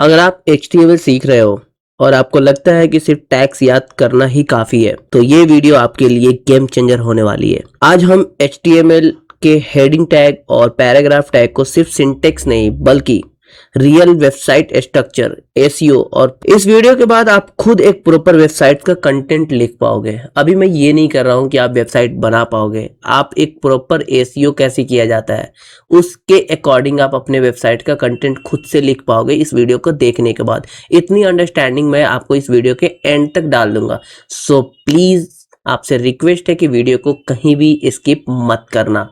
अगर आप HTML सीख रहे हो और आपको लगता है कि सिर्फ टैग्स याद करना ही काफी है, तो ये वीडियो आपके लिए गेम चेंजर होने वाली है। आज हम HTML के हेडिंग टैग और पैराग्राफ टैग को सिर्फ सिंटेक्स नहीं बल्कि रियल वेबसाइट स्ट्रक्चर, एसईओ और इस वीडियो के बाद आप खुद एक प्रॉपर वेबसाइट का कंटेंट लिख पाओगे। अभी मैं ये नहीं कर रहा हूँ कि आप वेबसाइट बना पाओगे, आप एक प्रॉपर एसईओ कैसे किया जाता है उसके अकॉर्डिंग आप अपने वेबसाइट का कंटेंट खुद से लिख पाओगे इस वीडियो को देखने के बाद। इतनी अंडरस्टैंडिंग मैं आपको इस वीडियो के एंड तक डाल दूंगा। सो प्लीज आपसे रिक्वेस्ट है कि वीडियो को कहीं भी स्किप मत करना।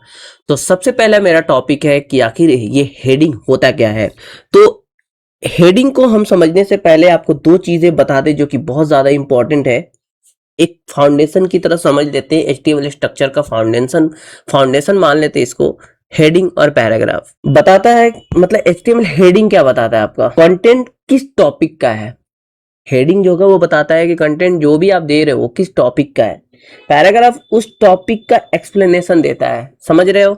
तो सबसे पहला मेरा टॉपिक है कि आखिर ये हेडिंग होता क्या है। तो हेडिंग को हम समझने से पहले आपको दो चीजें बता दें जो कि बहुत ज्यादा इंपॉर्टेंट है। एक फाउंडेशन की तरह समझ लेते हैं, HTML स्ट्रक्चर का फाउंडेशन मान लेते हैं इसको। हेडिंग और पैराग्राफ बताता है, मतलब HTML हेडिंग क्या बताता है, आपका कंटेंट किस टॉपिक का है। हेडिंग जो होगा वो बताता है कि कंटेंट जो भी आप दे रहे हो वो किस टॉपिक का है। पैराग्राफ उस टॉपिक का एक्सप्लेनेशन देता है। समझ रहे हो,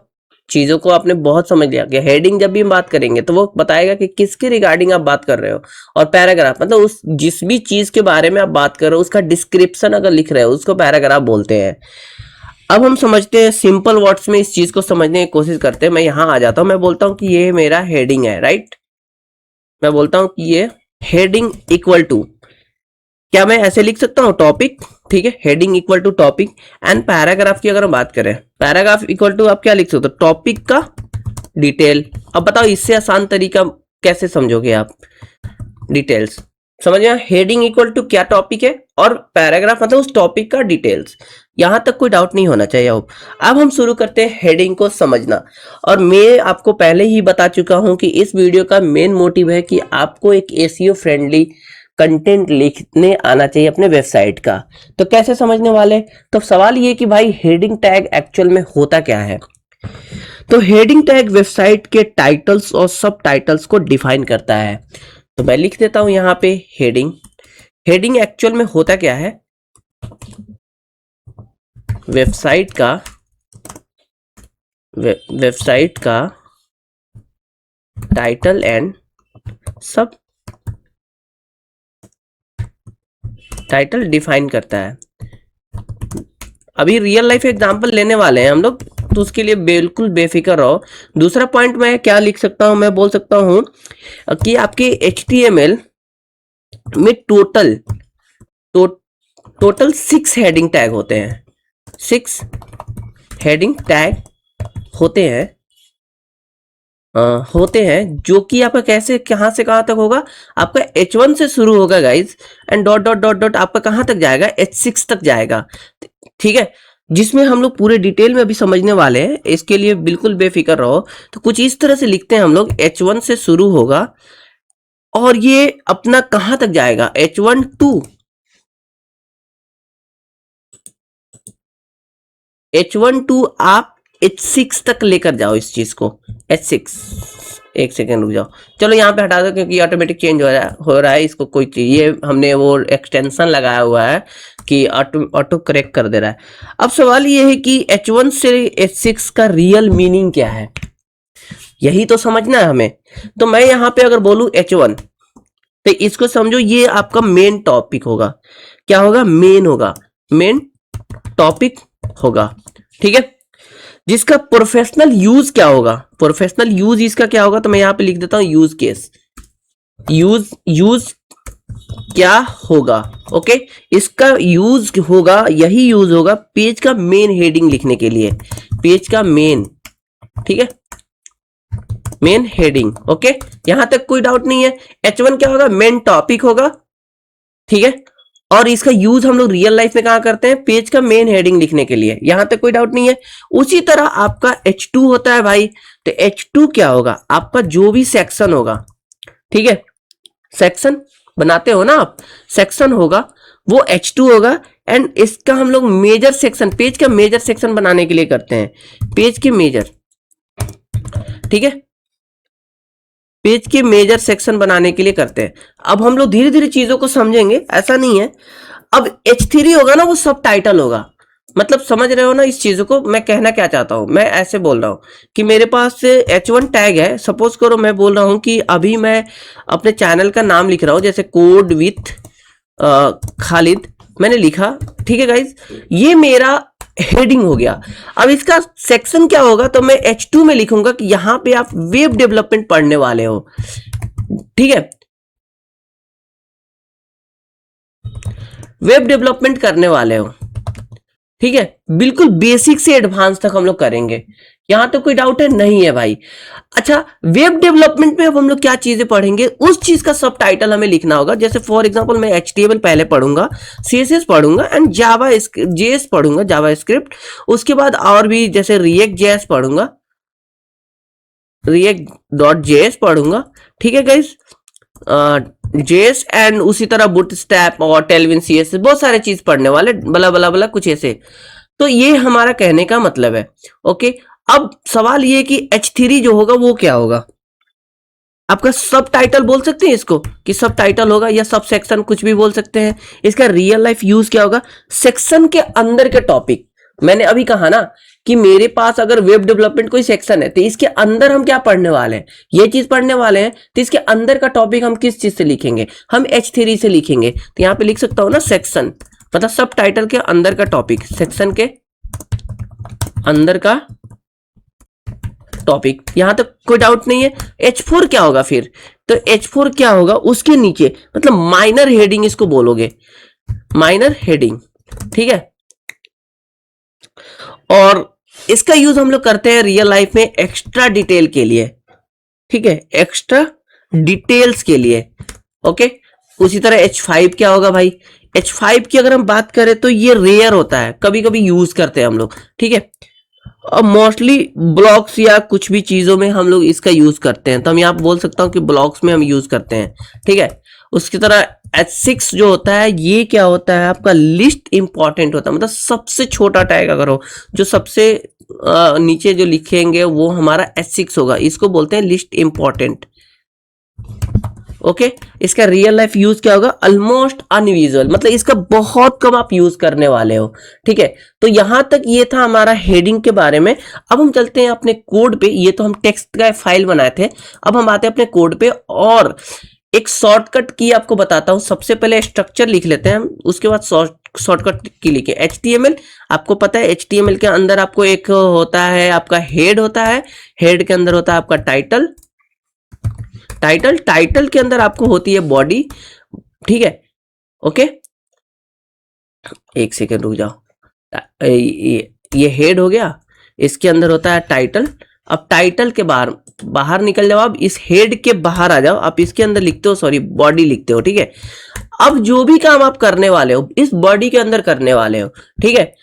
चीजों को आपने बहुत समझ लिया कि हेडिंग जब भी हम बात करेंगे तो वो बताएगा कि किसके रिगार्डिंग आप बात कर रहे हो, और पैराग्राफ मतलब उस जिस भी चीज के बारे में आप बात कर रहे हो उसका डिस्क्रिप्शन अगर लिख रहे हो उसको पैराग्राफ बोलते हैं। अब हम समझते हैं सिंपल वर्ड्स में, इस चीज को समझने की कोशिश करते हैं। मैं यहाँ आ जाता हूँ, मैं बोलता हूँ कि ये मेरा हेडिंग है, राइट। मैं बोलता हूँ कि ये हेडिंग इक्वल टू, क्या मैं ऐसे लिख सकता हूँ, टॉपिक। ठीक है, heading equal to topic. And paragraph की अगर हम बात करें, पैराग्राफ इक्वल टू आप क्या लिख सकते हो, टॉपिक का डिटेल। अब बताओ इससे आसान तरीका कैसे समझोगे आप, डिटेल्स। समझ में, हेडिंग इक्वल टू क्या टॉपिक है और पैराग्राफ मतलब उस टॉपिक का डिटेल्स। यहां तक कोई डाउट नहीं होना चाहिए। अब हम शुरू करते हैं हेडिंग को समझना। और मैं आपको पहले ही बता चुका हूं कि इस वीडियो का मेन मोटिव है कि आपको एक एसईओ फ्रेंडली कंटेंट लिखने आना चाहिए अपने वेबसाइट का। तो कैसे समझने वाले, तो सवाल ये कि भाई हेडिंग टैग एक्चुअल में होता क्या है। तो हेडिंग टैग वेबसाइट के टाइटल्स और सब टाइटल्स को डिफाइन करता है। तो मैं लिख देता हूं यहां पे हेडिंग। हेडिंग एक्चुअल में होता क्या है, वेबसाइट का वेबसाइट का टाइटल एंड सब टाइटल डिफाइन करता है। अभी रियल लाइफ एग्जांपल लेने वाले हैं हम लोग, तो उसके लिए बिल्कुल बेफिक्र रहो। दूसरा पॉइंट मैं क्या लिख सकता हूं, मैं बोल सकता हूं कि आपके HTML में टोटल 6 हेडिंग टैग होते हैं। 6 हेडिंग टैग होते हैं जो कि आपका कैसे कहां से कहां तक होगा, आपका H1 से शुरू होगा guys, and dot dot dot dot आपका कहां तक जाएगा, H6 तक जाएगा। ठीक है, जिसमें हम लोग पूरे डिटेल में अभी समझने वाले हैं, इसके लिए बिल्कुल बेफिक्र रहो। तो कुछ इस तरह से लिखते हैं हम लोग, H1 से शुरू होगा और ये अपना कहां तक जाएगा, H1 टू आप H6 तक लेकर जाओ इस चीज को, H6। एक सेकेंड रुक जाओ, चलो यहाँ पे हटा दो क्योंकि ऑटोमेटिक चेंज हो रहा है इसको कोई चीज, ये हमने वो एक्सटेंशन लगाया हुआ है कि ऑटो करेक्ट कर दे रहा है। अब सवाल ये है कि H1 से H6 का रियल मीनिंग क्या है, यही तो समझना है हमें। तो मैं यहाँ पे अगर बोलूं H1, तो इसको समझो ये आपका मेन टॉपिक होगा। क्या होगा, मेन टॉपिक होगा। ठीक है, जिसका प्रोफेशनल यूज क्या होगा, प्रोफेशनल यूज इसका क्या होगा, तो मैं यहां पे लिख देता हूं यूज केस। यूज क्या होगा, ओके। इसका यूज होगा, यही यूज होगा पेज का मेन हेडिंग लिखने के लिए, पेज का मेन, ठीक है, मेन हेडिंग। ओके, यहां तक कोई डाउट नहीं है। H1 क्या होगा, मेन टॉपिक होगा। ठीक है, और इसका यूज हम लोग रियल लाइफ में कहां करते हैं, पेज का मेन हेडिंग लिखने के लिए, यहां तक कोई डाउट नहीं है। उसी तरह आपका H2 होता है भाई। तो H2 क्या होगा, आपका जो भी सेक्शन होगा, ठीक है, सेक्शन बनाते हो ना आप, सेक्शन होगा वो H2 होगा। एंड इसका हम लोग मेजर सेक्शन, पेज का मेजर सेक्शन बनाने के लिए करते हैं, पेज के मेजर, ठीक है, पेज के मेजर सेक्शन बनाने के लिए करते हैं। अब हम लोग धीरे धीरे चीजों को समझेंगे, ऐसा नहीं है। अब H3 होगा ना, वो सब टाइटल होगा, मतलब समझ रहे हो ना इस चीजों को, मैं कहना क्या चाहता हूं। मैं ऐसे बोल रहा हूं कि मेरे पास H1 टैग है, सपोज करो मैं बोल रहा हूं कि अभी मैं अपने चैनल का नाम लिख रहा हूं, जैसे कोड विथ खालिद मैंने लिखा, ठीक है गाइज, ये मेरा हेडिंग हो गया। अब इसका सेक्शन क्या होगा, तो मैं H2 में लिखूंगा कि यहां पे आप वेब डेवलपमेंट पढ़ने वाले हो, ठीक है, वेब डेवलपमेंट करने वाले हो, ठीक है, बिल्कुल बेसिक से एडवांस तक हम लोग करेंगे, यहां तो कोई डाउट है नहीं है भाई। अच्छा, वेब डेवलपमेंट में अब हम लोग क्या चीजें पढ़ेंगे, उस चीज का सब टाइटल हमें लिखना होगा। जैसे फॉर एग्जांपल मैं HTML पहले पढ़ूंगा, CSS पढ़ूंगा एंड जावा JS पढ़ूंगा, जावा स्क्रिप्ट, उसके बाद और भी जैसे रिएक्ट JS पढ़ूंगा, react.js पढ़ूंगा, ठीक है गाइस, जेएस एंड उसी तरह बूटस्ट्रैप और टेलविन CSS, बहुत सारे चीज पढ़ने वाले, बला बला बला कुछ ऐसे। तो ये हमारा कहने का मतलब है। ओके, अब सवाल ये कि H3 जो होगा वो क्या होगा, आपका सब टाइटल बोल सकते हैं इसको कि सब टाइटल होगा, या सब सेक्शन कुछ भी बोल सकते हैं। इसका रियल लाइफ यूज क्या होगा, सेक्शन के अंदर के टॉपिक। मैंने अभी कहा ना कि मेरे पास अगर वेब डेवलपमेंट कोई सेक्शन है तो इसके अंदर हम क्या पढ़ने वाले हैं, ये चीज पढ़ने वाले हैं, तो इसके अंदर का टॉपिक हम किस चीज से लिखेंगे, हम H3 से लिखेंगे। तो यहां पे लिख सकता हूं ना सेक्शन, मतलब सब टाइटल के अंदर का टॉपिक, सेक्शन के अंदर का टॉपिक, यहां तक कोई डाउट नहीं है। H4 क्या होगा फिर, तो H4 क्या होगा, उसके नीचे मतलब माइनर हेडिंग इसको बोलोगे, माइनर हेडिंग, ठीक है। और इसका यूज हम लोग करते हैं रियल लाइफ में एक्स्ट्रा डिटेल के लिए, ठीक है, एक्स्ट्रा डिटेल्स के लिए। ओके, उसी तरह H5 क्या होगा भाई, H5 की अगर हम बात करें तो ये रेयर होता है, कभी कभी यूज करते हैं हम लोग, ठीक है, और मोस्टली ब्लॉग्स या कुछ भी चीजों में हम लोग इसका यूज करते हैं। तो हम यहाँ बोल सकता हूँ कि ब्लॉग्स में हम यूज करते हैं, ठीक है। उसकी तरह H6 जो होता है, ये क्या होता है आपका, लिस्ट इंपॉर्टेंट होता है, मतलब सबसे छोटा टैग अगर हो, जो सबसे नीचे जो लिखेंगे वो हमारा H6 होगा, इसको बोलते हैं लिस्ट इंपॉर्टेंट। ओके, इसका रियल लाइफ यूज क्या होगा, ऑलमोस्ट अनविजुअल, मतलब इसका बहुत कम आप यूज करने वाले हो, ठीक है। तो यहां तक ये था हमारा हेडिंग के बारे में। अब हम चलते हैं अपने कोड पे, ये तो हम टेक्स्ट का फाइल बनाए थे, अब हम आते हैं अपने कोड पे और एक शॉर्टकट की आपको बताता हूं। सबसे पहले स्ट्रक्चर लिख लेते हैं, उसके बाद शॉर्टकट की लिखे HTML। आपको पता है HTML के अंदर आपको एक होता है आपका हेड होता है, हेड के अंदर होता है आपका टाइटल, टाइटल के अंदर आपको होती है बॉडी, ठीक है। ओके, एक सेकेंड रुक जाओ, ये हेड हो गया, इसके अंदर होता है टाइटल। अब टाइटल के बाहर बाहर निकल जाओ, अब इस हेड के बाहर आ जाओ, आप इसके अंदर लिखते हो, सॉरी बॉडी लिखते हो, ठीक है। अब जो भी काम आप करने वाले हो इस बॉडी के अंदर करने वाले हो, ठीक है।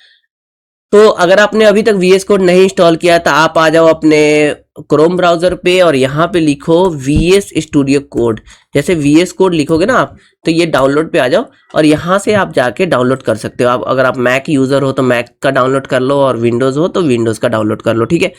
तो अगर आपने अभी तक VS कोड नहीं इंस्टॉल किया तो आप आ जाओ अपने क्रोम ब्राउजर पे और यहाँ पे लिखो VS स्टूडियो कोड। जैसे VS कोड लिखोगे ना आप, तो ये डाउनलोड पे आ जाओ और यहाँ से आप जाके डाउनलोड कर सकते हो। आप अगर आप मैक यूजर हो तो मैक का डाउनलोड कर लो, और विंडोज हो तो विंडोज का डाउनलोड कर लो, ठीक है।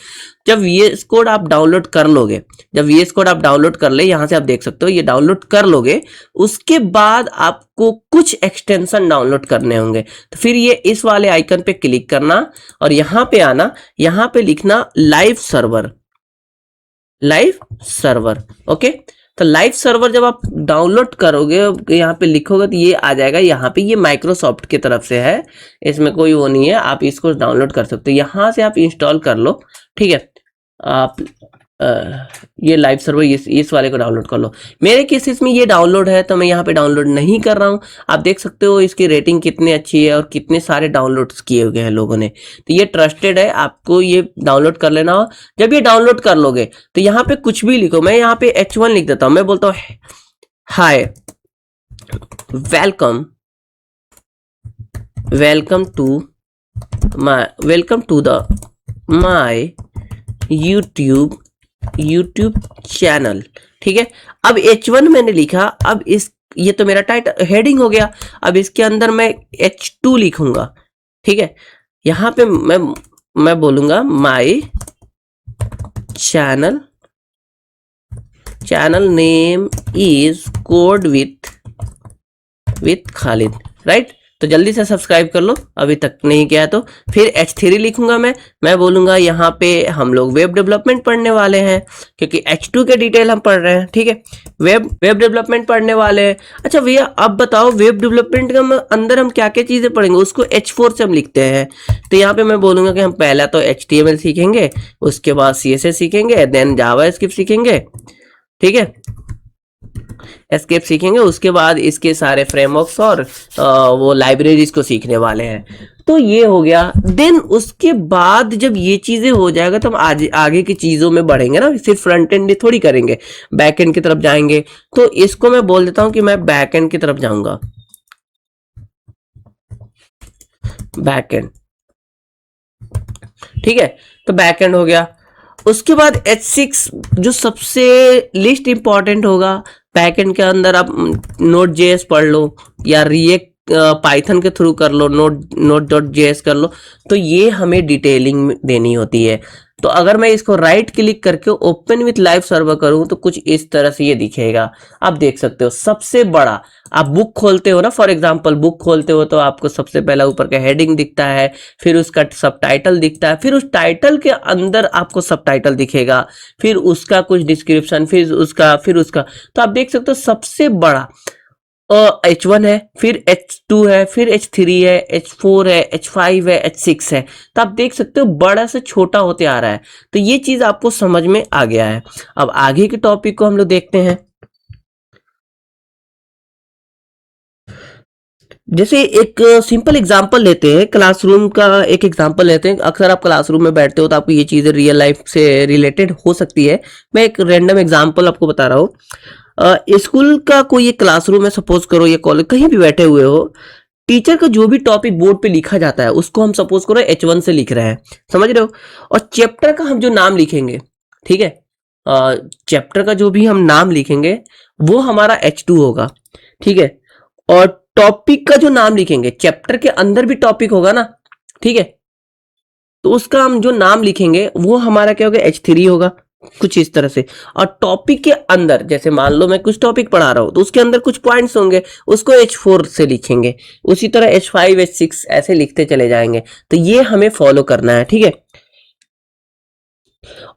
जब VS कोड आप डाउनलोड कर लोगे, जब VS कोड आप डाउनलोड कर ले, यहाँ से आप देख सकते हो ये डाउनलोड कर लोगे, उसके बाद आपको कुछ एक्सटेंशन डाउनलोड करने होंगे। तो फिर ये इस वाले आइकन पे क्लिक करना और यहाँ पे आना, यहाँ पे लिखना live server, live server. Okay, तो लाइव सर्वर जब आप डाउनलोड करोगे, यहाँ पे लिखोगे तो ये आ जाएगा। यहाँ पे ये माइक्रोसॉफ्ट की तरफ से है, इसमें कोई वो नहीं है, आप इसको डाउनलोड कर सकते हो, यहाँ से आप इंस्टॉल कर लो, ठीक है। आप ये लाइव सर्वर इस वाले को डाउनलोड कर लो। मेरे केसेस में ये डाउनलोड है तो मैं यहाँ पे डाउनलोड नहीं कर रहा हूँ। आप देख सकते हो इसकी रेटिंग कितनी अच्छी है और कितने सारे डाउनलोड्स किए हुए हैं लोगों ने, तो ये ट्रस्टेड है, आपको ये डाउनलोड कर लेना हो। जब ये डाउनलोड कर लोगे तो यहाँ पे कुछ भी लिखो, मैं यहाँ पे H1 लिख देता हूँ, मैं बोलता हूँ hi welcome, welcome to the my YouTube channel, ठीक है। अब H1 मैंने लिखा, अब इस ये तो मेरा टाइटल हेडिंग हो गया। अब इसके अंदर मैं H2 लिखूंगा, ठीक है। यहां पे मैं बोलूंगा my channel name is code with Khalid, right. तो तो जल्दी से सब्सक्राइब कर लो अभी तक नहीं किया है तो। फिर H3 लिखूंगा मैं बोलूंगा यहाँ पे हम लोग वेब डेवलपमेंट पढ़ने वाले हैं, क्योंकि H2 के डिटेल हम पढ़ रहे हैं, ठीक है। वेब डेवलपमेंट पढ़ने वाले हैं। अच्छा भैया अब बताओ वेब डेवलपमेंट के अंदर हम क्या क्या चीजें पढ़ेंगे, उसको H4 से हम लिखते हैं। तो यहाँ पे मैं बोलूंगा कि हम पहला तो HTML सीखेंगे, उसके बाद CSS सीखेंगे, देन जावास्क्रिप्ट सीखेंगे, ठीक है, एस्केप सीखेंगे, उसके बाद इसके सारे फ्रेमवर्क्स और वो लाइब्रेरीज को सीखने वाले हैं। तो ये हो गया। देन उसके बाद जब ये चीजें हो जाएगा तो हम आगे की चीजों में बढ़ेंगे ना, सिर्फ फ्रंट एंड थोड़ी करेंगे, बैक एंड की तरफ जाएंगे। तो इसको मैं बोल देता हूं कि मैं बैक एंड की तरफ जाऊंगा, बैक एंड, ठीक है। तो बैक एंड हो गया। उसके बाद H6 जो सबसे लिस्ट इंपॉर्टेंट होगा, बैकएंड के अंदर आप नोड जेएस पढ़ लो या रिएक्ट पाइथन के थ्रू कर लो, नोड डॉट जेएस कर लो। तो ये हमें डिटेलिंग देनी होती है। तो अगर मैं इसको राइट क्लिक करके ओपन विथ लाइव सर्वर करूं तो कुछ इस तरह से ये दिखेगा। आप देख सकते हो सबसे बड़ा, आप बुक खोलते हो ना, फॉर एग्जांपल बुक खोलते हो तो आपको सबसे पहला ऊपर का हेडिंग दिखता है, फिर उसका सब टाइटल दिखता है, फिर उस टाइटल के अंदर आपको सब टाइटल दिखेगा, फिर उसका कुछ डिस्क्रिप्शन, फिर उसका। तो आप देख सकते हो सबसे बड़ा H1 है, फिर H2 है, फिर H3 है, H4 है, H5 है, H6 है। तो आप देख सकते हो बड़ा से छोटा होते आ रहा है। तो ये चीज आपको समझ में आ गया है। अब आगे के टॉपिक को हम लोग देखते हैं। जैसे एक सिंपल एग्जांपल लेते हैं, क्लासरूम का एक एग्जांपल लेते हैं। अक्सर आप क्लासरूम में बैठते हो तो आपको ये चीजें रियल लाइफ से रिलेटेड हो सकती है। मैं एक रैंडम एग्जांपल आपको बता रहा हूँ। स्कूल का कोई एक क्लासरूम है, सपोज करो, या कॉलेज, कहीं भी बैठे हुए हो। टीचर का जो भी टॉपिक बोर्ड पे लिखा जाता है उसको हम सपोज करो H1 से लिख रहे हैं, समझ रहे हो। और चैप्टर का हम जो नाम लिखेंगे, ठीक है, चैप्टर का जो भी हम नाम लिखेंगे वो हमारा H2 होगा, ठीक है। और टॉपिक का जो नाम लिखेंगे, चैप्टर के अंदर भी टॉपिक होगा ना, ठीक है, तो उसका हम जो नाम लिखेंगे वो हमारा क्या होगा, H3 होगा, कुछ इस तरह से। और टॉपिक के अंदर, जैसे मान लो मैं कुछ टॉपिक पढ़ा रहा हूं तो उसके अंदर कुछ पॉइंट्स होंगे, उसको H4 से लिखेंगे। उसी तरह H5 H6 ऐसे लिखते चले जाएंगे। तो ये हमें फॉलो करना है, ठीक है।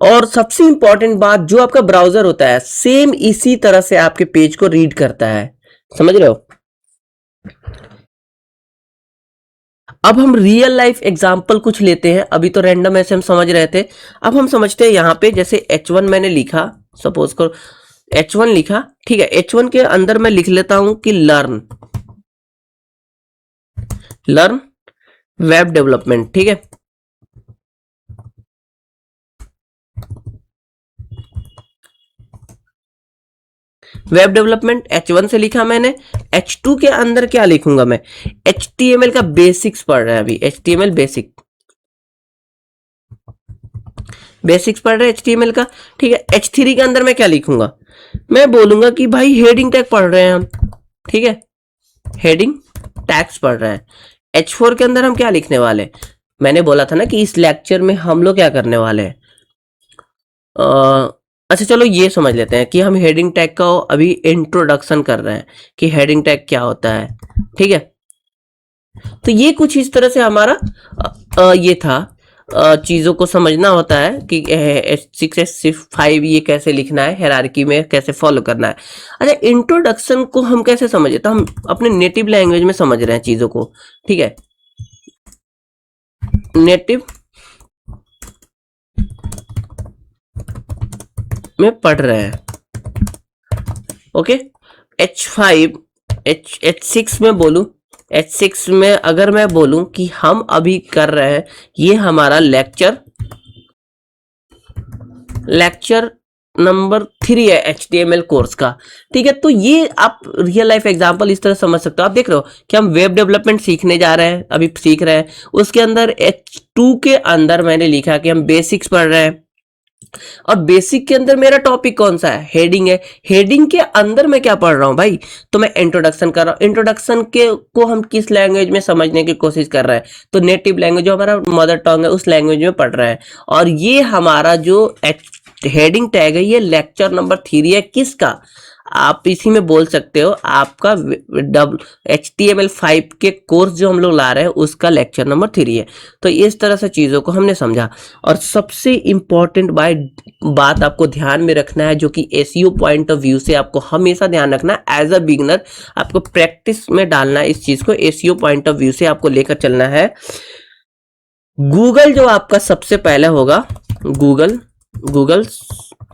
और सबसे इंपॉर्टेंट बात, जो आपका ब्राउजर होता है सेम इसी तरह से आपके पेज को रीड करता है, समझ रहे हो। अब हम रियल लाइफ एग्जांपल कुछ लेते हैं। अभी तो रैंडम ऐसे हम समझ रहे थे, अब हम समझते हैं। यहाँ पे जैसे H1 मैंने लिखा, सपोज करो H1 लिखा, ठीक है। H1 के अंदर मैं लिख लेता हूं कि लर्न वेब डेवलपमेंट, ठीक है। वेब डेवलपमेंट H1 से लिखा मैंने। H2 के अंदर क्या लिखूंगा मैं, HTML का बेसिक्स पढ़ रहे हैं अभी, HTML बेसिक्स पढ़ रहे हैं HTML का, ठीक है। H3 के अंदर मैं क्या लिखूंगा, मैं बोलूंगा कि भाई हेडिंग टैग पढ़ रहे हैं हम, ठीक है, हेडिंग टैग्स पढ़ रहे हैं। H4 के अंदर हम क्या लिखने वाले, मैंने बोला था ना कि इस लेक्चर में हम लोग क्या करने वाले हैं। अच्छा चलो ये समझ लेते हैं कि हम हेडिंग टैग का अभी इंट्रोडक्शन कर रहे हैं कि हेडिंग टैग क्या होता है, ठीक है। तो ये कुछ इस तरह से हमारा ये था। चीजों को समझना होता है कि H6 H5 ये कैसे लिखना है, हायरार्की में कैसे फॉलो करना है। अच्छा इंट्रोडक्शन को हम कैसे समझे, तो हम अपने नेटिव लैंग्वेज में समझ रहे हैं चीजों को, ठीक है, नेटिव में पढ़ रहे हैं, ओके। H6 में बोलूं, H6 में अगर मैं बोलूं कि हम अभी कर रहे हैं, ये हमारा लेक्चर नंबर 3 है HTML कोर्स का, ठीक है। तो ये आप रियल लाइफ एग्जांपल इस तरह समझ सकते हो। आप देख रहे हो कि हम वेब डेवलपमेंट सीखने जा रहे हैं, अभी सीख रहे हैं। उसके अंदर H2 के अंदर मैंने लिखा कि हम बेसिक्स पढ़ रहे हैं, और बेसिक के अंदर मेरा टॉपिक कौन सा है, हेडिंग है। हेडिंग के अंदर मैं क्या पढ़ रहा हूं भाई, तो मैं इंट्रोडक्शन कर रहा हूं। इंट्रोडक्शन के को हम किस लैंग्वेज में समझने की कोशिश कर रहे हैं, तो नेटिव लैंग्वेज जो हमारा मदर टंग है उस लैंग्वेज में पढ़ रहे हैं। और ये हमारा जो हेडिंग टैग है ये लेक्चर नंबर 3 है, किसका, आप इसी में बोल सकते हो आपका HTML5 के कोर्स जो हम लोग ला रहे हैं उसका लेक्चर नंबर 3 है। तो इस तरह से चीज़ों को हमने समझा। और सबसे इम्पॉर्टेंट बात आपको ध्यान में रखना है, जो कि एसईओ पॉइंट ऑफ व्यू से आपको हमेशा ध्यान रखना है, एज अ बिगनर आपको प्रैक्टिस में डालना है इस चीज़ को, एसईओ पॉइंट ऑफ व्यू से आपको लेकर चलना है। गूगल जो आपका सबसे पहले होगा, गूगल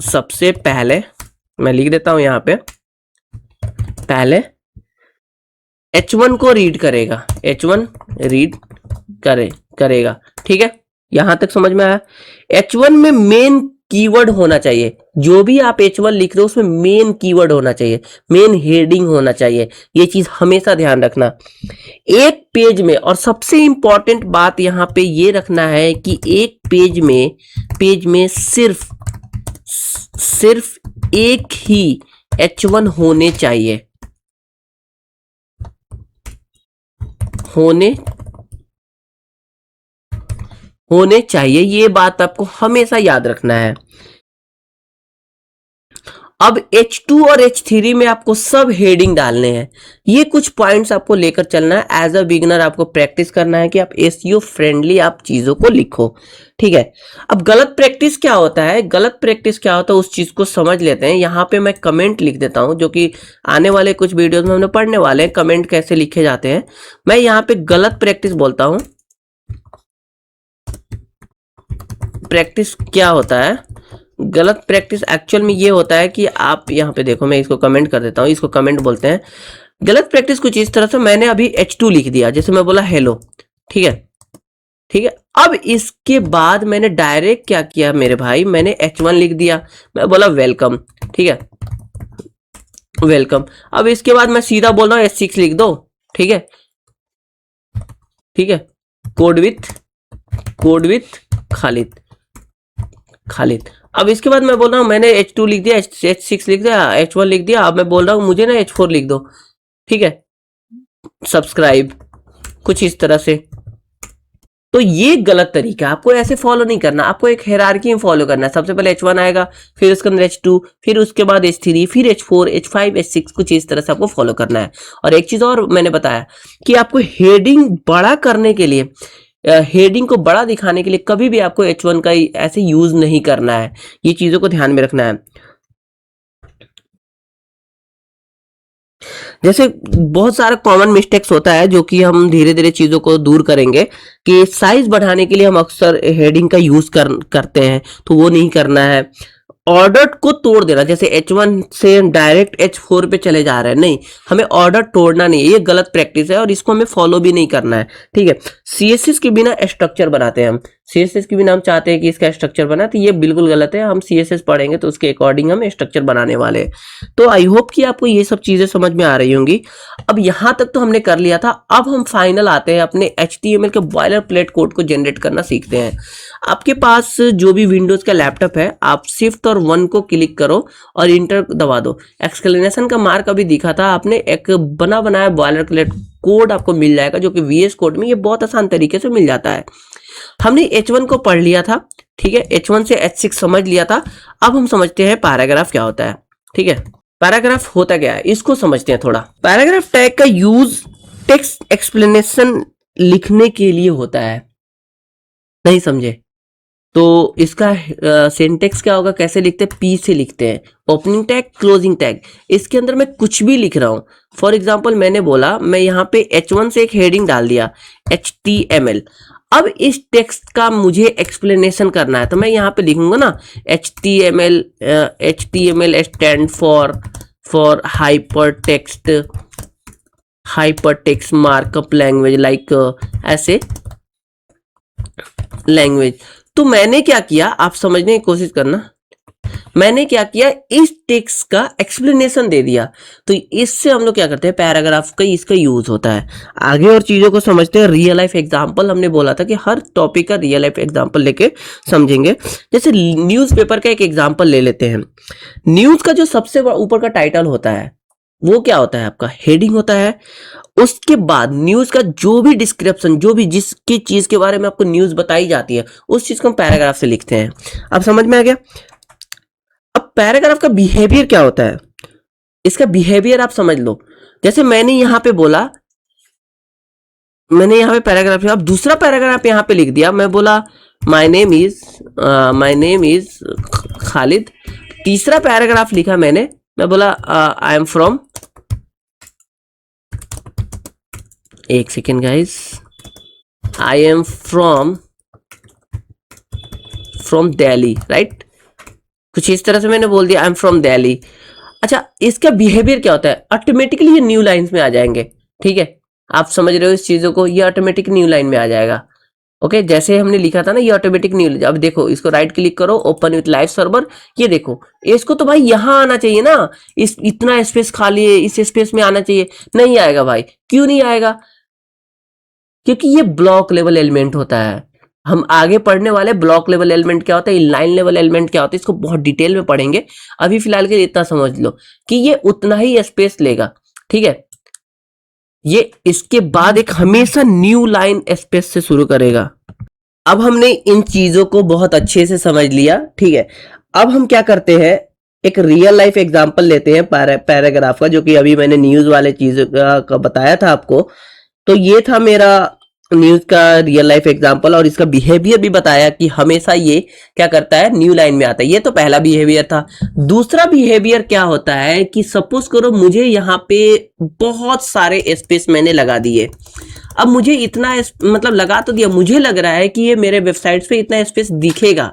सबसे पहले, मैं लिख देता हूं यहां पे, पहले H1 को रीड करेगा, H1 रीड करेगा। ठीक है, यहां तक समझ में आया। H1 में मेन कीवर्ड होना चाहिए, जो भी आप H1 लिख रहे हो उसमें मेन कीवर्ड होना चाहिए, मेन हेडिंग होना चाहिए। ये चीज हमेशा ध्यान रखना एक पेज में। और सबसे इंपॉर्टेंट बात यहां पे ये रखना है कि एक पेज में सिर्फ एक ही H1 होने चाहिए, होने चाहिए। ये बात आपको हमेशा याद रखना है। अब H2 और H3 में आपको सब हेडिंग डालने हैं। ये कुछ पॉइंट्स आपको लेकर चलना है। एज अ बिगिनर आपको प्रैक्टिस करना है कि आप एसईओ फ्रेंडली आप चीजों को लिखो। ठीक है, अब गलत प्रैक्टिस क्या होता है, उस चीज को समझ लेते हैं। यहाँ पे मैं कमेंट लिख देता हूं, जो कि आने वाले कुछ वीडियोस में हमने पढ़ने वाले हैं कमेंट कैसे लिखे जाते हैं। मैं यहाँ पे गलत प्रैक्टिस बोलता हूं। प्रैक्टिस क्या होता है, गलत प्रैक्टिस एक्चुअल में ये होता है कि आप यहाँ पे देखो, मैं इसको कमेंट कर देता हूँ, इसको कमेंट बोलते हैं। गलत प्रैक्टिस कुछ इस तरह से, मैंने अभी H2 लिख दिया, जैसे मैं बोला हेलो। ठीक है, अब इसके बाद मैंने डायरेक्ट क्या किया मेरे भाई, मैंने H1 लिख दिया, मैं बोला वेलकम। ठीक है, वेलकम। अब इसके बाद मैं सीधा बोल रहा हूँ H6 लिख दो। ठीक है, कोड विथ खालिद। अब इसके बाद मैं बोल रहा हूँ मैंने H2 लिख दिया, H6 लिख दिया, H1 लिख दिया। अब मैं बोल रहा हूँ मुझे ना H4 लिख दो। ठीक है, सब्सक्राइब, कुछ इस तरह से। तो ये गलत तरीका, आपको ऐसे फॉलो नहीं करना, आपको एक हायरार्की में फॉलो करना है। सबसे पहले H1 आएगा, फिर उसके अंदर H2, फिर उसके बाद H3, फिर H4, H5, H6, कुछ इस तरह से आपको फॉलो करना है। और एक चीज और मैंने बताया कि आपको हेडिंग बड़ा करने के लिए, हेडिंग को बड़ा दिखाने के लिए कभी भी आपको H1 का ऐसे यूज नहीं करना है। ये चीजों को ध्यान में रखना है। जैसे बहुत सारा कॉमन मिस्टेक्स होता है, जो कि हम धीरे धीरे चीजों को दूर करेंगे, कि साइज बढ़ाने के लिए हम अक्सर हेडिंग का यूज करते हैं, तो वो नहीं करना है। ऑर्डर को तोड़ देना, जैसे H1 से डायरेक्ट H4 पे चले जा रहे हैं, नहीं, हमें ऑर्डर तोड़ना नहीं है, ये गलत प्रैक्टिस है और इसको हमें फॉलो भी नहीं करना है। ठीक है, CSS के बिना स्ट्रक्चर बनाते हैं हम, CSS के बिना हम चाहते हैं कि इसका स्ट्रक्चर बना, तो ये बिल्कुल गलत है। हम CSS पढ़ेंगे तो उसके अकॉर्डिंग हम स्ट्रक्चर बनाने वाले हैं। तो आई होप कि आपको ये सब चीजें समझ में आ रही होंगी। अब यहां तक तो हमने कर लिया था, अब हम फाइनल आते हैं अपने HTML के बॉयलर प्लेट कोड को जनरेट करना सीखते हैं। आपके पास जो भी विंडोज का लैपटॉप है, आप शिफ्ट और 1 को क्लिक करो और इंटर दबा दो। एक्सक्लेनेशन का मार्क अभी दिखा था आपने, एक बना बनाया बॉयलर प्लेट कोड आपको मिल जाएगा, जो कि VS कोड में ये बहुत आसान तरीके से मिल जाता है। हमने H1 को पढ़ लिया था। ठीक है, H1 से H6 समझ लिया था। अब हम समझते हैं पैराग्राफ क्या होता है। ठीक है, पैराग्राफ होता क्या है, इसको समझते हैं थोड़ा। पैराग्राफ टैग का यूज टेक्स्ट एक्सप्लेनेशन लिखने के लिए होता है। नहीं समझे तो इसका सिंटेक्स क्या होगा, कैसे लिखते हैं, P से लिखते हैं, ओपनिंग टैग, क्लोजिंग टैग। इसके अंदर मैं कुछ भी लिख रहा हूं, फॉर एग्जांपल मैंने बोला, मैं यहाँ पे H1 से एक हेडिंग डाल दिया HTML। अब इस टेक्स्ट का मुझे एक्सप्लेनेशन करना है, तो मैं यहाँ पे लिखूंगा ना HTML stand for hypertext markup language, like ऐसे लैंग्वेज। तो मैंने क्या किया, आप समझने की कोशिश करना, मैंने क्या किया, इस टेक्स्ट का एक्सप्लेनेशन दे दिया। तो इससे हम लोग क्या करते हैं, पैराग्राफ का इसका यूज होता है। आगे और चीजों को समझते हैं। रियल लाइफ एग्जांपल हमने बोला था कि हर टॉपिक का रियल लाइफ एग्जांपल लेके समझेंगे। जैसे न्यूज़पेपर का एक एग्जांपल ले लेते हैं। न्यूज का जो सबसे ऊपर का टाइटल होता है वो क्या होता है, आपका हेडिंग होता है। उसके बाद न्यूज का जो भी डिस्क्रिप्शन, जो भी जिसकी चीज के बारे में आपको न्यूज बताई जाती है, उस चीज को हम पैराग्राफ से लिखते हैं। अब समझ में आ गया। अब पैराग्राफ का बिहेवियर क्या होता है, इसका बिहेवियर आप समझ लो। जैसे मैंने यहाँ पे बोला, मैंने यहाँ पे पैराग्राफ, अब दूसरा पैराग्राफ यहाँ पे लिख दिया, मैं बोला माय नेम इज खालिद। तीसरा पैराग्राफ लिखा मैंने, मैं बोला आई एम फ्रॉम, एक second guys, I am from Delhi, right. कुछ इस तरह से मैंने बोल दिया आई एम फ्रॉम दिल्ली। अच्छा, इसका बिहेवियर क्या होता है, ऑटोमेटिकली ये न्यू लाइंस में आ जाएंगे। ठीक है, आप समझ रहे हो इस चीजों को, ये ऑटोमेटिक न्यू लाइन में आ जाएगा। ओके, जैसे हमने लिखा था ना, ये ऑटोमेटिक न्यू। अब देखो, इसको राइट क्लिक करो, ओपन विथ लाइव सर्वर, ये देखो, इसको तो भाई यहाँ आना चाहिए ना, इस इतना स्पेस खाली है, इस स्पेस में आना चाहिए, नहीं आएगा भाई। क्यों नहीं आएगा? क्योंकि ये ब्लॉक लेवल एलिमेंट होता है। हम आगे पढ़ने वाले ब्लॉक लेवल एलिमेंट क्या होता है, लाइन लेवल एलिमेंट क्या होता है, इसको बहुत डिटेल में पढ़ेंगे। अभी फिलहाल के लिए इतना समझ लो कि ये उतना ही स्पेस लेगा। ठीक है, ये इसके बाद एक हमेशा न्यू लाइन स्पेस से शुरू करेगा। अब हमने इन चीजों को बहुत अच्छे से समझ लिया। ठीक है, अब हम क्या करते हैं, एक रियल लाइफ एग्जांपल लेते हैं पैराग्राफ का, जो कि अभी मैंने न्यूज वाले चीज का बताया था आपको। तो ये था मेरा न्यूज का रियल लाइफ एग्जांपल, और इसका बिहेवियर भी बताया कि हमेशा ये क्या करता है, न्यू लाइन में आता है। ये तो पहला बिहेवियर था। दूसरा बिहेवियर क्या होता है कि सपोज करो मुझे यहाँ पे बहुत सारे स्पेस मैंने लगा दिए। अब मुझे इतना मतलब लगा तो दिया, मुझे लग रहा है कि ये मेरे वेबसाइट पे इतना स्पेस दिखेगा,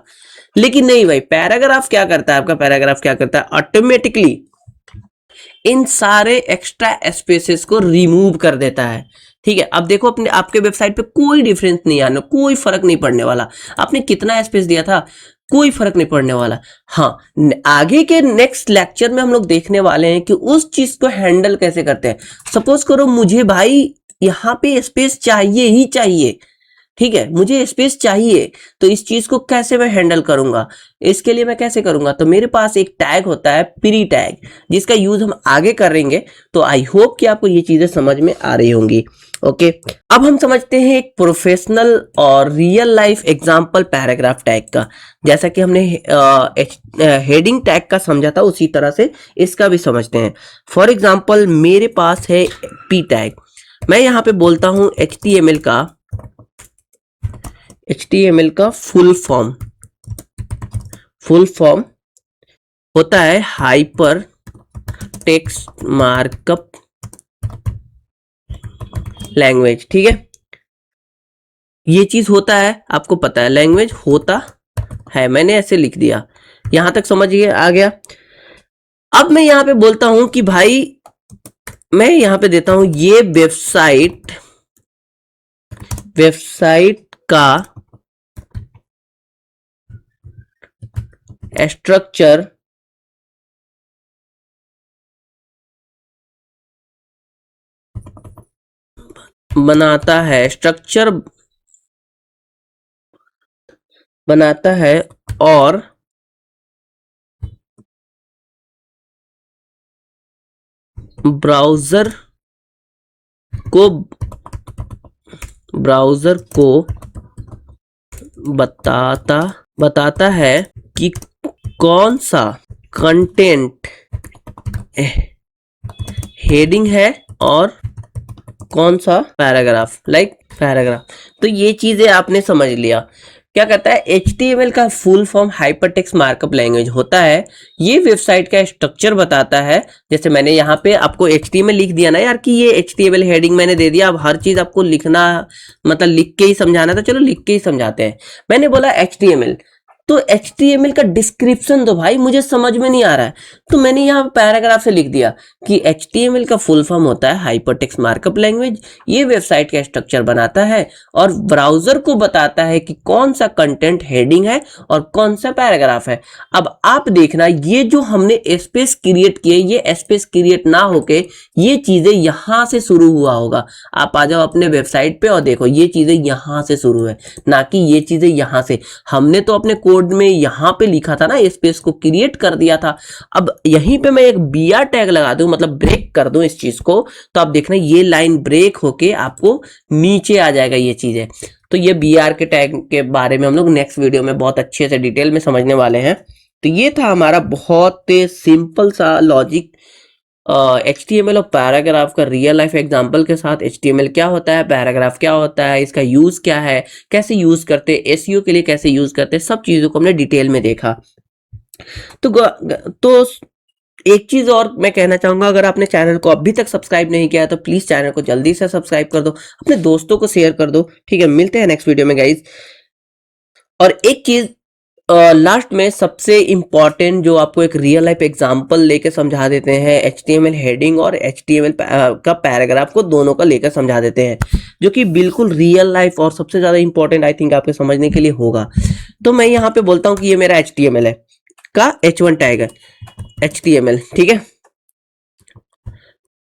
लेकिन नहीं भाई। पैराग्राफ क्या करता है, आपका पैराग्राफ क्या करता है, ऑटोमेटिकली इन सारे एक्स्ट्रा स्पेसेस को रिमूव कर देता है। ठीक है, अब देखो, अपने आपके वेबसाइट पे कोई डिफरेंस नहीं आना, कोई फर्क नहीं पड़ने वाला। आपने कितना स्पेस दिया था, कोई फर्क नहीं पड़ने वाला। हाँ, आगे के नेक्स्ट लेक्चर में हम लोग देखने वाले हैं कि उस चीज को हैंडल कैसे करते हैं। सपोज करो मुझे भाई यहाँ पे स्पेस चाहिए ही चाहिए, ठीक है, मुझे स्पेस चाहिए, तो इस चीज को कैसे मैं हैंडल करूंगा, इसके लिए मैं कैसे करूंगा, तो मेरे पास एक टैग होता है प्री टैग, जिसका यूज हम आगे करेंगे। तो आई होप कि आपको ये चीजें समझ में आ रही होंगी। ओके, अब हम समझते हैं एक प्रोफेशनल और real life example paragraph tag का। जैसा कि हमने हेडिंग टैग का समझा था, उसी तरह से इसका भी समझते हैं। फॉर एग्जांपल, मेरे पास है पी टैग। मैं यहाँ पे बोलता हूं HTML का फुल फॉर्म होता है हाइपर टेक्स्ट मार्कअप लैंग्वेज। ठीक है, ये चीज होता है, आपको पता है, लैंग्वेज होता है, मैंने ऐसे लिख दिया। यहां तक समझिए, आ गया। अब मैं यहां पे बोलता हूं कि भाई, मैं यहां पे देता हूं ये वेबसाइट का स्ट्रक्चर बनाता है और ब्राउजर को बताता है कि कौन सा कंटेंट हेडिंग है और कौन सा पैराग्राफ। तो ये चीजें आपने समझ लिया। क्या कहता है, HTML का full form hypertext markup language होता है। ये वेबसाइट का स्ट्रक्चर बताता है। जैसे मैंने यहाँ पे आपको HTML लिख दिया ना यार, कि ये HTML हेडिंग मैंने दे दिया। अब हर चीज आपको लिखना, मतलब लिख के ही समझाना था, चलो लिख के ही समझाते हैं। मैंने बोला HTML, तो HTML का डिस्क्रिप्शन दो भाई, मुझे समझ में नहीं आ रहा है, तो मैंने यहाँ पैराग्राफ से लिख दिया कि HTML का फुल फॉर्म होता है हाइपरटेक्स्ट मार्कअप लैंग्वेज। ये वेबसाइट का स्ट्रक्चर बनाता है और ब्राउजर को बताता है कि कौन सा कंटेंट हेडिंग है और कौन सा पैराग्राफ है। अब आप देखना, ये जो हमने स्पेस क्रिएट किए, ये स्पेस क्रिएट ना होके ये चीजें यहां से शुरू हुआ होगा। आप आ जाओ अपने वेबसाइट पे और देखो, ये चीजें यहां से शुरू है, ना कि ये चीजें यहां से। हमने तो अपने कोड में यहां पे लिखा था ना, स्पेस को क्रिएट कर दिया था। अब यहीं पे मैं एक BR टैग लगा दूं, मतलब ब्रेक कर दूं इस चीज को, तो आप देखना ये लाइन ब्रेक होके आपको नीचे आ जाएगा ये चीजें। तो ये BR के टैग के बारे में हम लोग नेक्स्ट वीडियो में बहुत अच्छे से डिटेल में समझने वाले हैं। तो ये था हमारा बहुत सिंपल सा लॉजिक HTML और पैराग्राफ का रियल लाइफ एग्जांपल के साथ HTML क्या होता है, पैराग्राफ क्या होता है, इसका यूज क्या है, कैसे यूज करते हैं, SEO के लिए कैसे यूज करते हैं, सब चीजों को हमने डिटेल में देखा। तो एक चीज और मैं कहना चाहूंगा, अगर आपने चैनल को अभी तक सब्सक्राइब नहीं किया है तो प्लीज चैनल को जल्दी से सब्सक्राइब कर दो, अपने दोस्तों को शेयर कर दो। ठीक है, मिलते हैं नेक्स्ट वीडियो में गाइज। और एक चीज लास्ट में सबसे इंपॉर्टेंट, जो आपको एक रियल लाइफ एग्जांपल लेके समझा देते हैं, HTML हेडिंग और HTML का पैराग्राफ को दोनों का लेकर समझा देते हैं, जो कि बिल्कुल रियल लाइफ और सबसे ज्यादा इंपॉर्टेंट आई थिंक आपके समझने के लिए होगा। तो मैं यहाँ पे बोलता हूँ कि ये मेरा HTML है का H1 टैग है, HTML, ठीक है।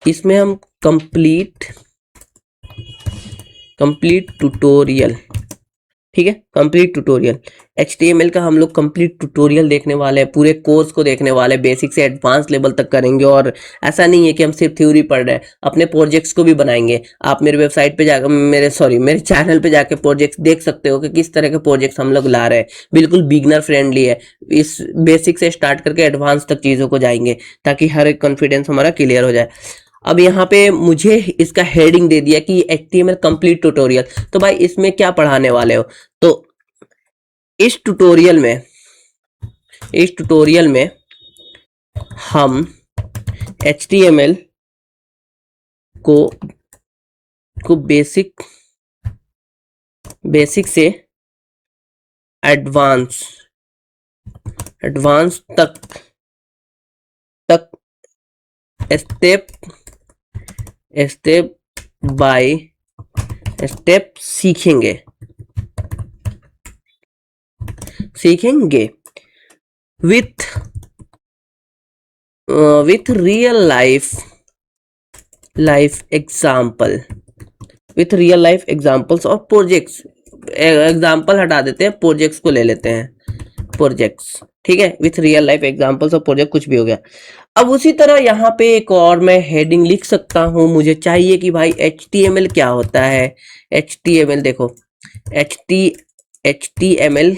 इसमें हम कंप्लीट ट्यूटोरियल, ठीक है, कंप्लीट ट्यूटोरियल HTML का हम लोग कंप्लीट ट्यूटोरियल देखने वाले हैं, पूरे कोर्स को देखने वाले हैं, बेसिक से एडवांस लेवल तक करेंगे। और ऐसा नहीं है कि हम सिर्फ थ्योरी पढ़ रहे हैं, अपने प्रोजेक्ट्स को भी बनाएंगे। आप मेरे वेबसाइट पे जाकर मेरे चैनल पे जाकर प्रोजेक्ट्स देख सकते हो कि किस तरह के प्रोजेक्ट्स हम लोग ला रहे हैं। बिल्कुल बिगनर फ्रेंडली है, इस बेसिक से स्टार्ट करके एडवांस तक चीज़ों को जाएंगे, ताकि हर एक कॉन्फिडेंस हमारा क्लियर हो जाए। अब यहाँ पे मुझे इसका हेडिंग दे दिया कि HTML कंप्लीट ट्यूटोरियल, तो भाई इसमें क्या पढ़ाने वाले हो? तो इस ट्यूटोरियल में हम HTML को बेसिक से एडवांस तक स्टेप बाय स्टेप सीखेंगे विथ रियल लाइफ एग्जाम्पल्स और प्रोजेक्ट्स। एग्जाम्पल हटा देते हैं, प्रोजेक्ट्स को ले लेते हैं, प्रोजेक्ट्स, ठीक है, विथ रियल लाइफ एग्जाम्पल्स और प्रोजेक्ट, कुछ भी हो गया। अब उसी तरह यहाँ पे एक और मैं हेडिंग लिख सकता हूँ, मुझे चाहिए कि भाई HTML क्या होता है। HTML देखो, HTML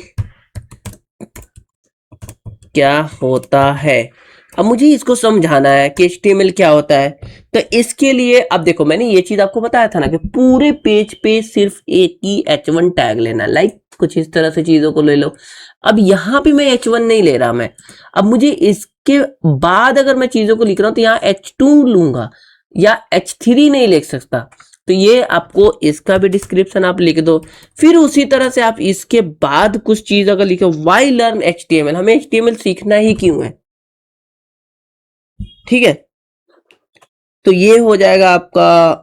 क्या होता है, अब मुझे इसको समझाना है कि HTML क्या होता है। तो इसके लिए अब देखो, मैंने ये चीज आपको बताया था ना कि पूरे पेज पे सिर्फ एक ही H1 टैग लेना, लाइक कुछ इस तरह से चीजों को ले लो। अब यहाँ पे मैं H1 नहीं ले रहा, मैं अब मुझे इसके बाद अगर मैं चीजों को लिख रहा हूं तो यहाँ H2 लूंगा, या H3 नहीं लिख सकता। तो ये आपको इसका भी डिस्क्रिप्शन आप लिख दो। फिर उसी तरह से आप इसके बाद कुछ चीज अगर लिखो, वाई लर्न HTML, हमें HTML सीखना ही क्यों है, ठीक है। तो ये हो जाएगा आपका,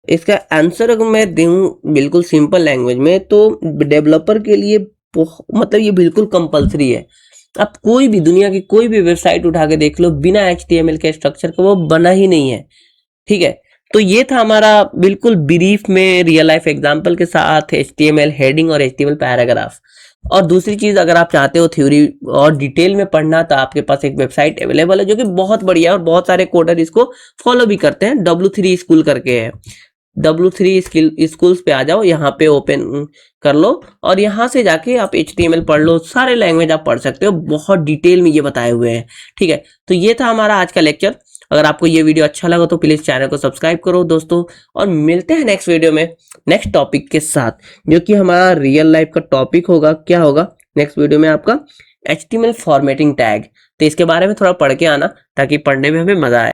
इसका आंसर अगर मैं दूं बिल्कुल सिंपल लैंग्वेज में, तो डेवलपर के लिए मतलब ये बिल्कुल कंपलसरी है। आप कोई भी दुनिया की कोई भी वेबसाइट उठा के देख लो, बिना HTML के स्ट्रक्चर का वो बना ही नहीं है, ठीक है। तो ये था हमारा बिल्कुल ब्रीफ में रियल लाइफ एग्जांपल के साथ HTML हेडिंग और HTML पैराग्राफ। और दूसरी चीज, अगर आप चाहते हो थ्योरी और डिटेल में पढ़ना, तो आपके पास एक वेबसाइट अवेलेबल है जो कि बहुत बढ़िया है और बहुत सारे कोडर इसको फॉलो भी करते हैं, W3 स्कूल करके है। W3 स्कूल्स पे आ जाओ, यहाँ पे ओपन कर लो और यहाँ से जाके आप HTML पढ़ लो, सारे लैंग्वेज आप पढ़ सकते हो, बहुत डिटेल में ये बताए हुए हैं, ठीक है। तो ये था हमारा आज का लेक्चर। अगर आपको ये वीडियो अच्छा लगा तो प्लीज चैनल को सब्सक्राइब करो दोस्तों, और मिलते हैं नेक्स्ट वीडियो में नेक्स्ट टॉपिक के साथ, जो कि हमारा रियल लाइफ का टॉपिक होगा। क्या होगा नेक्स्ट वीडियो में? आपका HTML फॉर्मेटिंग टैग। तो इसके बारे में थोड़ा पढ़ के आना, ताकि पढ़ने में हमें मजा आए।